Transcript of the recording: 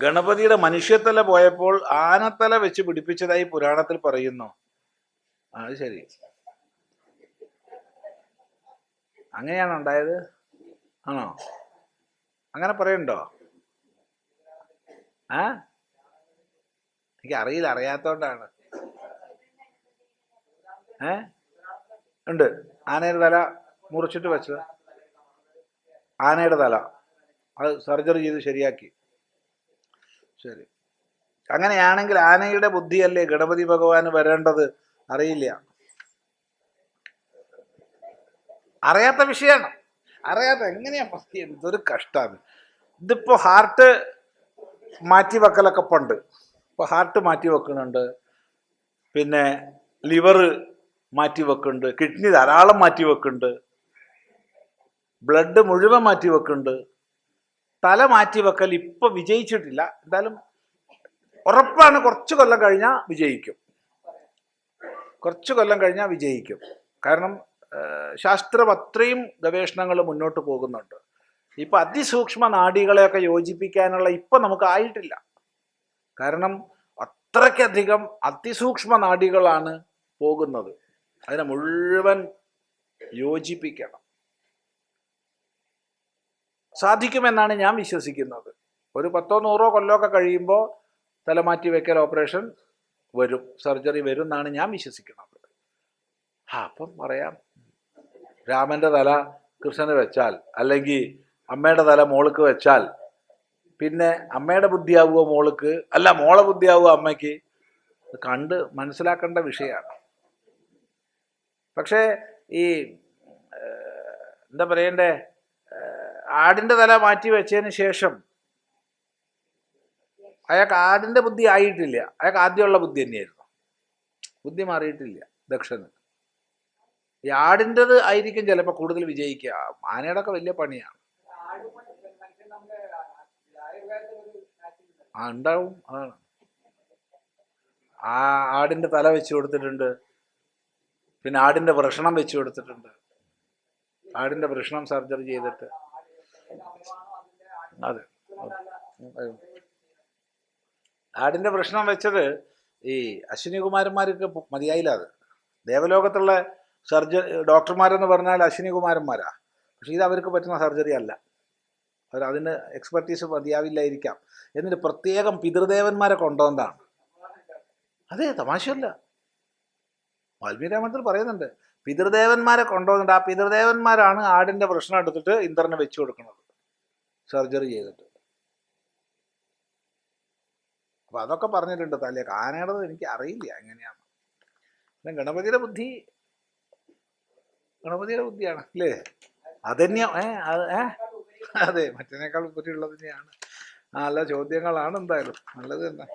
ഗണപതിയുടെ മനുഷ്യത്തല പോയപ്പോൾ ആനത്തല വെച്ച് പിടിപ്പിച്ചതായി പുരാണത്തിൽ പറയുന്നു. അത് ശരി, അങ്ങനെയാണോ ഉണ്ടായത്? ആണോ? അങ്ങനെ പറയണ്ടോ? എനിക്ക് അറിയില്ല, അറിയാത്തോണ്ടാണ്. ഉണ്ട്, ആനയുടെ തല മുറിച്ചിട്ട് വെച്ചത്. ആനയുടെ തല അത് സർജറി ചെയ്ത് ശരിയാക്കി. ശരി, അങ്ങനെയാണെങ്കിൽ ആനയുടെ ബുദ്ധിയല്ലേ ഗണപതി ഭഗവാന് വരേണ്ടത്? അറിയില്ല, അറിയാത്ത വിഷയമാണ്. അറിയാത്ത എങ്ങനെയാ പറ്റി? എന്തൊരു കഷ്ടമാണ് ഇതിപ്പോ. ഹാർട്ട് മാറ്റി വെക്കലൊക്കെ പണ്ട്, ഇപ്പൊ ഹാർട്ട് മാറ്റി വെക്കുന്നുണ്ട്, പിന്നെ ലിവർ മാറ്റി വെക്കുന്നുണ്ട്, കിഡ്നി ധാരാളം മാറ്റി വെക്കുന്നുണ്ട്, ബ്ലഡ് മുഴുവൻ മാറ്റി വെക്കുന്നുണ്ട്. തല മാറ്റി വെക്കൽ ഇപ്പൊ വിജയിച്ചിട്ടില്ല. എന്തായാലും ഉറപ്പാണ്, കുറച്ചു കൊല്ലം കഴിഞ്ഞാൽ വിജയിക്കും. കുറച്ചു കൊല്ലം കഴിഞ്ഞാൽ വിജയിക്കും. കാരണം ശാസ്ത്രം അത്രയും ഗവേഷണങ്ങൾ മുന്നോട്ട് പോകുന്നുണ്ട്. ഇപ്പൊ അതിസൂക്ഷ്മ നാഡികളെയൊക്കെ യോജിപ്പിക്കാനുള്ള ഇപ്പൊ നമുക്ക് ആയിട്ടില്ല. കാരണം അത്രയ്ക്കധികം അതിസൂക്ഷ്മ നാഡികളാണ് പോകുന്നത്. അതിനെ മുഴുവൻ യോജിപ്പിക്കണം. സാധിക്കുമെന്നാണ് ഞാൻ വിശ്വസിക്കുന്നത്. ഒരു 10-100 കൊല്ലമൊക്കെ കഴിയുമ്പോൾ തലമാറ്റി വെക്കൽ ഓപ്പറേഷൻ വരും, സർജറി വരും എന്നാണ് ഞാൻ വിശ്വസിക്കുന്നത്. അപ്പം പറയാം, രാമന്റെ തല കൃഷ്ണന് വെച്ചാൽ, അല്ലെങ്കിൽ അമ്മയുടെ തല മോൾക്ക് വെച്ചാൽ, പിന്നെ അമ്മയുടെ ബുദ്ധിയാവുമോ മോൾക്ക്, അല്ല മോളെ ബുദ്ധിയാവുമോ അമ്മയ്ക്ക്? കണ്ട് മനസ്സിലാക്കേണ്ട വിഷയമാണ്. പക്ഷേ ഈ എന്താ പറയണ്ടേ, ആടിന്റെ തല മാറ്റി വെച്ചതിന് ശേഷം അയാൾക്ക് ആടിന്റെ ബുദ്ധി ആയിട്ടില്ല. അയാൾക്ക് ആദ്യമുള്ള ബുദ്ധി തന്നെയായിരുന്നു, ബുദ്ധി മാറിയിട്ടില്ല ദക്ഷന്. ഈ ആടിൻ്റെത് ആയിരിക്കും ചിലപ്പോൾ കൂടുതൽ വിജയിക്കുക. ആനയുടെ ഒക്കെ വലിയ പണിയാണ്. ഉണ്ടാവും, അതാണ്. ആ ആടിന്റെ തല വെച്ച് കൊടുത്തിട്ടുണ്ട്, പിന്നെ ആടിന്റെ വൃഷണം വെച്ച് കൊടുത്തിട്ടുണ്ട്. ആടിന്റെ വൃഷണം സർജറി ചെയ്തിട്ട്, അതെ, ആടിന്റെ വൃഷണം വെച്ചത് ഈ അശ്വിനികുമാരന്മാർക്ക് മതിയായില്ല. അത് ദേവലോകത്തുള്ള ഡോക്ടർമാരെന്ന് പറഞ്ഞാൽ അശ്വിനികുമാരന്മാരാ. പക്ഷെ ഇത് അവർക്ക് പറ്റുന്ന സർജറി അല്ല. അതിന് എക്സ്പെർട്ടീസ് മതിയാവില്ലായിരിക്കാം. എന്നിട്ട് പ്രത്യേകം പിതൃദേവന്മാരെ കൊണ്ടുവന്നതാണ്. അതെ, തമാശയല്ല. വാൽമീകി രാമായണത്തിൽ പറയുന്നുണ്ട്, പിതൃദേവന്മാരെ കൊണ്ടുവന്നിട്ട് ആ പിതൃദേവന്മാരാണ് ആടിന്റെ പ്രശ്നം എടുത്തിട്ട് ഇന്ദ്രനെ വെച്ചു കൊടുക്കുന്നത്, സർജറി ചെയ്തിട്ട്. അപ്പൊ അതൊക്കെ പറഞ്ഞിട്ടുണ്ട് തലേക്ക്. ആനയുടേത് എനിക്ക് അറിയില്ല എങ്ങനെയാണ്. പിന്നെ ഗണപതിയുടെ ബുദ്ധിയാണ് അല്ലേ? അതന്നെയാ. അതെ, മറ്റേനേക്കാൾ ബുദ്ധിയുള്ളത് തന്നെയാണ്. നല്ല ചോദ്യങ്ങളാണ്. എന്തായാലും നല്ലത് തന്നെ.